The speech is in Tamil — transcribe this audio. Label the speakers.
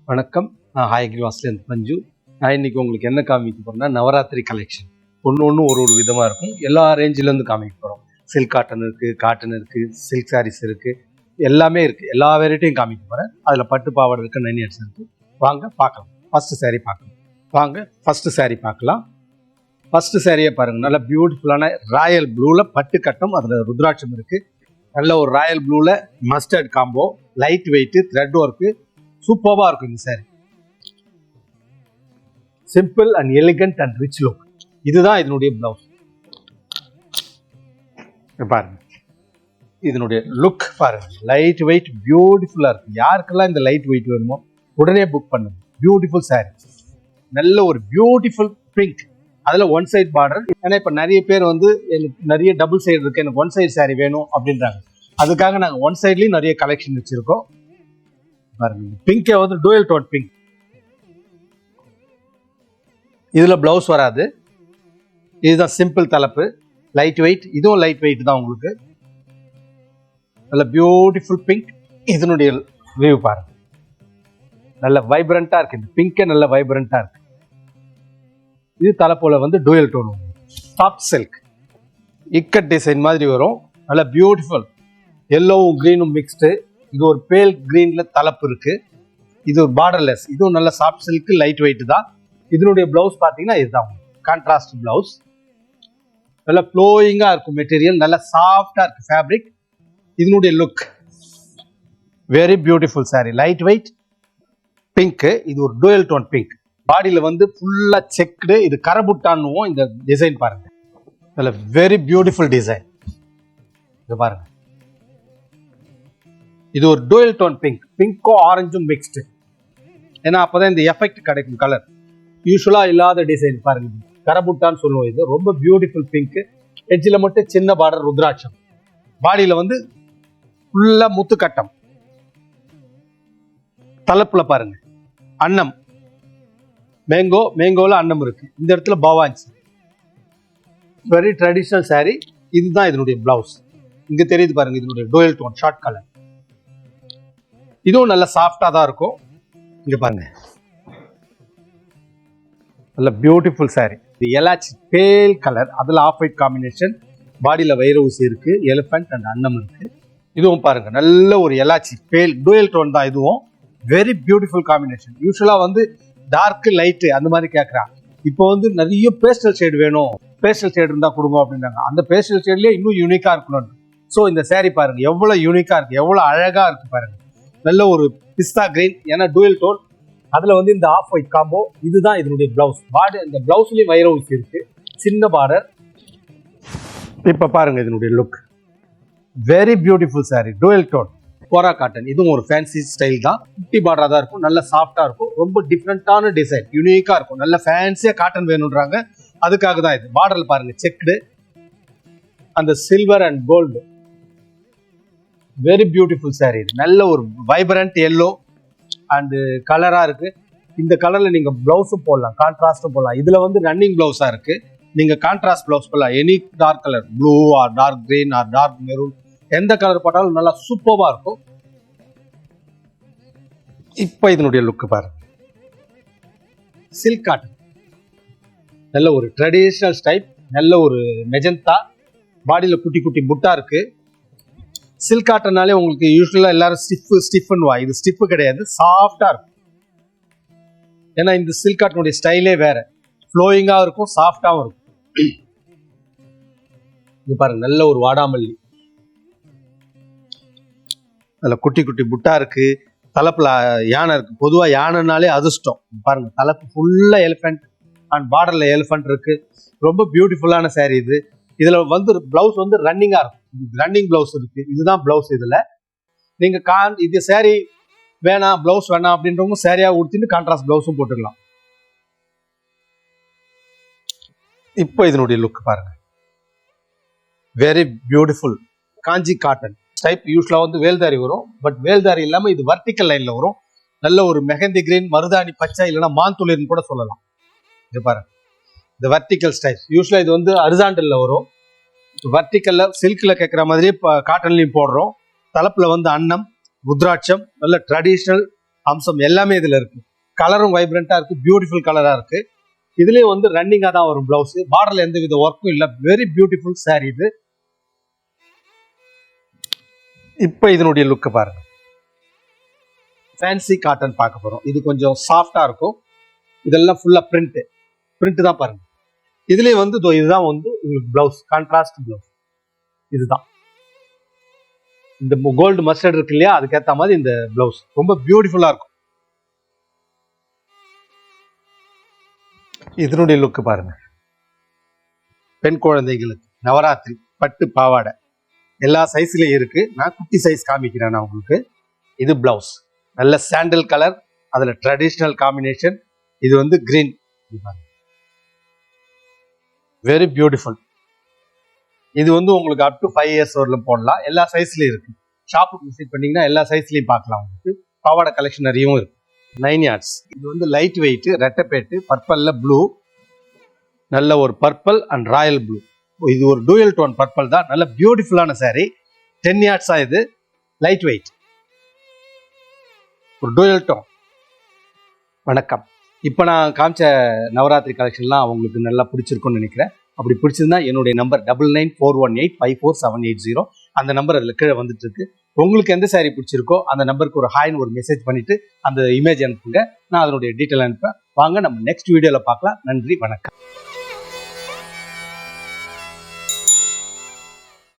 Speaker 1: வணக்கம், நான் ஹாயகிரி வாஸ்லேருந்து பஞ்சு. நான் இன்னைக்கு உங்களுக்கு என்ன காமிக்க போறேன்னா நவராத்திரி கலெக்ஷன். ஒன்று ஒரு விதமாக இருக்கும். எல்லா ரேஞ்சிலேருந்து காமிக்க போகிறோம். சில்க் காட்டன் இருக்குது, காட்டன் இருக்குது, சில்க் சாரீஸ் இருக்குது, எல்லாமே இருக்குது. எல்லா வெரைட்டியும் காமிக்க போகிறேன். அதில் பட்டு பாவாடை இருக்குது, நைனியர்ஸ் இருக்குது. வாங்க பார்க்கலாம். ஃபஸ்ட்டு சாரீ பார்க்கலாம். வாங்க ஃபஸ்ட்டு சாரீ பார்க்கலாம். ஃபஸ்ட்டு சாரியை பாருங்கள். நல்ல பியூட்டிஃபுல்லான ராயல் ப்ளூவில் பட்டு கட்டம், அதில் ருத்ராட்சம் இருக்குது. நல்ல ஒரு ராயல் ப்ளூவில் mustard combo, light weight, thread work, சூப்பராக இருக்கும் இந்த sorry. Simple and elegant and rich look. இதுதான் இதனுடைய பிளவுஸ். பாருங்க, இதனுடைய லுக் பாருங்க. லைட் வெயிட் பியூட்டிஃபுல்லா இருக்கு. யாருக்கெல்லாம் இந்த லைட் வெயிட் வேணுமோ உடனே புக் பண்ணுங்க. பியூட்டிஃபுல் சாரி. நல்ல ஒரு பியூட்டிஃபுல் பிங்க், அதுல ஒன் சைட் பார்டர். ஏன்னா இப்ப நிறைய பேர் வந்து எனக்கு நிறைய டபுள் சைடு இருக்கு, எனக்கு ஒன் சைடு சாரி வேணும் அப்படின்றாங்க. அதுக்காக நாங்க ஒன் சைட்லயும் நிறைய கலெக்ஷன் வச்சிருக்கோம். பாருங்க, பிங்கே வந்து டூயல் டோன் பிங்க். இதுல பிளவுஸ் வராது. இதுதான் சிம்பிள் தலைப்பு, லைட் வெயிட். இதுவும் லைட் வெயிட் தான் உங்களுக்கு. நல்ல பியூட்டிஃபுல் பிங்க். இதனுடைய வியூ பாருங்க. நல்ல வைப்ரண்டா இருக்கு. இந்த பிங்கே நல்ல வைப்ரண்டா இருக்கு. இது தலைப்போல வந்து dual tone, soft silk, ikat design மாதிரி வரும். நல்ல பியூட்டிஃபுல் எல்லோவும் கிரீனும் மிக்ஸ்டு. இது ஒரு பேல் கிரீன்ல தலைப்பு இருக்கு. இது ஒரு பார்டர்லெஸ். இதுவும் நல்ல சாஃப்ட் சில்க், லைட் வெயிட் தான். இதனுடைய பிளவுஸ் பார்த்தீங்கன்னா இதுதான் கான்ட்ராஸ்ட் பிளவுஸ். நல்ல ஃப்ளோயிங்கா இருக்கும் மெட்டீரியல், நல்ல சாஃப்டா இருக்கு ஃபேப்ரிக். இதனுடைய look very beautiful sorry. Light weight pink. இது ஒரு டூயல் டோன் பிங்க். பாடியில வந்து ஃபுல்லா செக்டு. இது கரபுட்டான்னுவோம். இந்த டிசைன் பாருங்க, நல்ல வெரி பியூட்டிஃபுல் டிசைன். இது பாருங்க, இது ஒரு டூயல் டோன் பிங்க். பிங்க்கும் ஆரஞ்சும் மிக்ஸ்டு. ஏன்னா அப்பதான் இந்த எஃபெக்ட் கிடைக்கும் கலர். யூஸ்வலா இல்லாத டிசைன் பாருங்க. கரபுட்டான்னு சொல்லுவோம். இது ரொம்ப பியூட்டிஃபுல் பிங்க். எட்ஜில் மட்டும் சின்ன பார்டர் ருத்ராட்சம். பாடியில வந்து ஃபுல்லா முத்து கட்டம். தலைப்புல பாருங்க அன்னம், மேங்கோல அன்னம் இருக்கு. இந்த இடத்துல பவாஞ்சி. Very traditional sorry. இதுதான் இதனுடைய பிளவுஸ். இங்க தெரியுது பாருங்க, இதனுடைய டூயல் டோன் ஷார்ட் கலர். இதுவும் நல்ல சாஃப்டா தான் இருக்கும். இங்க பாருங்க, நல்ல பியூட்டிஃபுல் சாரி. இது எலாச்சி பேல் கலர், அதுல ஆஃப் ஒயிட் காம்பினேஷன். பாடியில வைர ஊசி இருக்கு, எலிஃபண்ட் அண்ட் அன்னம் இருக்கு. இதுவும் பாருங்க, நல்ல ஒரு எலாச்சி பேல் டூயல் டோன் தான். இதுவும் வெரி பியூட்டிஃபுல் காம்பினேஷன். யூஸ்வலா வந்து டார்க் லைட் அந்த மாதிரி கேட்கறாங்க. இப்போ வந்து நிறைய பேஸ்டல் ஷேட் வேணும், பேஸ்டல் ஷேட் இருந்தா கொடுங்க அப்படின்றாங்க. அந்த பேஸ்டல் ஷேட்லயே இன்னும் யூனிக்கா இருக்கணும். ஸோ இந்த சாரி பாருங்க எவ்வளவு யூனிக்கா இருக்கு, எவ்வளவு அழகா இருக்கு பாருங்க. நல்ல ஒரு பிஸ்தா கிரீன், ஏன்னா டூயல் டோன். அதுல வந்து இந்த ஆஃப் ஒயிட் காம்போ. இதுதான் இதனுடைய பிளவுஸ். பார்டர், இந்த பிளவுஸ்லயும் வைர ஊசி இருக்கு, சின்ன பார்டர். இப்ப பாருங்க இதனுடைய look. Very beautiful sari, dual tone kora cotton. இதுவும் ஒரு ஃபேன்சி ஸ்டைல் தான். குட்டி பார்டரா தான் இருக்கும், நல்ல சாஃப்டா இருக்கும். ரொம்ப டிஃப்ரெண்டான டிசைன், யூனிக்கா இருக்கும். நல்ல ஃபேன்சியா காட்டன் வேணும்ன்றாங்க, அதுக்காக தான் இது. பார்டர்ல பாருங்க செக்டு, அந்த silver and gold. Very beautiful sari. நல்ல ஒரு வைப்ரண்ட் எல்லோ அண்ட் கலரா இருக்கு. இந்த கலர்ல நீங்க பிளவுஸும் போடலாம், கான்ட்ராஸ்டும் போடலாம். இதுல வந்து ரன்னிங் பிளவுஸா இருக்கு. நீங்க கான்ட்ராஸ்ட் பிளவுஸ் போடலாம். Any dark colour, blue or dark green or dark maroon, எந்த கலர் போட்டாலும் நல்லா சூப்பரா இருக்கும். இப்ப இதனுடைய லுக் பாருங்க. சில்க் காட்டன், நல்ல ஒரு ட்ரெடிஷனல் ஸ்டைப், நல்ல ஒரு மெஜந்தா. பாடியில குட்டி குட்டி புட்டா இருக்கு. சில்க் காட்டன்னாலே உங்களுக்கு யூஸ்வலா எல்லாரும் ஸ்டிஃப்னுவா. இது ஸ்டிஃப் கிடையாது, சாஃப்டா இருக்கும். ஏன்னா இந்த சில்க் காட்டனுடைய ஸ்டைலே வேற, ஃப்ளோயிங்கா இருக்கும், சாஃப்டாவும் இருக்கும். இது பாருங்க, நல்ல ஒரு வாடாமல்லி. அதுல குட்டி குட்டி புட்டா இருக்கு. தலைப்புல யானை இருக்கு. பொதுவா யானைனாலே அதிர்ஷ்டம். பாருங்க, தலைப்பு ஃபுல்லா எலிஃபென்ட் அண்ட் பார்டர்ல எலிஃபென்ட் இருக்கு. ரொம்ப பியூட்டிஃபுல்லான சாரி இது. இதுல வந்து பிளவுஸ் வந்து ரன்னிங்கா இருக்கும். ரன்னிங் பிளவுஸ் இருக்கு. இதுதான் பிளவுஸ். இதுல நீங்க இது சாரி வேணாம், பிளவுஸ் வேணாம் அப்படின்றவங்க சாரியா உடுத்திட்டு கான்ட்ராஸ்ட் பிளவுஸும் போட்டுக்கலாம். இப்போ இதனுடைய லுக் பாருங்க. வெரி பியூட்டிஃபுல் காஞ்சி காட்டன் டைப். யூஸ்வலா வந்து வேல்தாரி வரும், பட் வேல்தாரி இல்லாம இது வர்டிக்கல் லைன்ல வரும். நல்ல ஒரு மெஹந்தி கிரீன், மருதாணி பச்சை, இல்லைன்னா மாந்துளிர்னு கூட சொல்லலாம். இது பாருங்க, இந்த வர்டிக்கல் ஸ்டைல். யூஸ்வலா இது வந்து ஹரிசாண்டல்ல வரும். வர்டிக்கல்ல சில்க்ல கேட்குற மாதிரியே காட்டன்லையும் போடுறோம். தலைப்புல வந்து அன்னம், ருத்ராட்சம், நல்ல ட்ரெடிஷ்னல் அம்சம் எல்லாமே இதுல இருக்கு. கலரும் வைப்ரண்டா இருக்கு, பியூட்டிஃபுல் கலரா இருக்கு. இதுலயே வந்து ரன்னிங்கா தான் வரும் பிளவுஸ். பார்டர்ல எந்த வித ஒர்க்கும் இல்ல. வெரி பியூட்டிஃபுல் சாரி இது. இப்ப இதனுடைய லுக் பாருங்க. ஃபேன்சி காட்டன் பார்க்க போறோம். இது கொஞ்சம் சாஃப்டா இருக்கும். இதெல்லாம் ஃபுல்லா பிரிண்ட் தான் பாருங்க. இதுலயே வந்து இதுதான் வந்து உங்களுக்கு பிளவுஸ், கான்ட்ராஸ்ட் பிளவுஸ். இதுதான் இந்த கோல்டு மஸ்டர்ட் இருக்கு இல்லையா, அதுக்கேற்ற மாதிரி இந்த பிளவுஸ் ரொம்ப பியூட்டிஃபுல்லா இருக்கும். இதனுடைய லுக் பாருங்க. பெண் குழந்தைகளுக்கு நவராத்திரி பட்டு பாவாடை எல்லா சைஸ்லயும் இருக்கு. நான் குட்டி சைஸ் காமிக்கிறேன் நான் உங்களுக்கு. இது பிளவுஸ், நல்ல சாண்டல் கலர், அதுல ட்ரெடிஷ்னல் காம்பினேஷன். இது வந்து கிரீன், வெரி பியூட்டிஃபுல். இது வந்து உங்களுக்கு அப் டு 5 இயர்ஸ் வரலும் போடலாம். எல்லா சைஸ்லயும் இருக்கு. ஷாப்புக்கு விசிட் பண்ணீங்கன்னா எல்லா சைஸ்லயும் பார்க்கலாம். உங்களுக்கு பாவாடை கலெக்ஷன் நிறையவும் இருக்கு. 9 yards. இது வந்து லைட் வெயிட், ரெட்டப்பேட்டு, பர்பல்ல ப்ளூ, நல்ல ஒரு பர்பிள் அண்ட் ராயல் ப்ளூ. இது ஒரு டூயல் டோன் பர்பிள் தான். நல்ல பியூட்டிஃபுல்லான சாரி. 10 yards இது, லைட் வெயிட், ஒரு டூயல் டோன். வணக்கம். இப்போ நான் காமிச்ச நவராத்திரி கலெக்ஷன்லாம் உங்களுக்கு நல்லா பிடிச்சிருக்கும்னு நினைக்கிறேன். அப்படி பிடிச்சிருந்தா என்னுடைய நம்பர் 9941854780, அந்த நம்பர் அதில் கீழே வந்துட்டு இருக்கு. உங்களுக்கு எந்த சாரி பிடிச்சிருக்கோ அந்த நம்பருக்கு ஒரு ஹாய்னு ஒரு மெசேஜ் பண்ணிட்டு அந்த இமேஜ் அனுப்புங்க. நான் அதனுடைய டீட்டெயில் அனுப்பேன். வாங்க நம்ம நெக்ஸ்ட் வீடியோவில் பார்க்கலாம். நன்றி, வணக்கம்.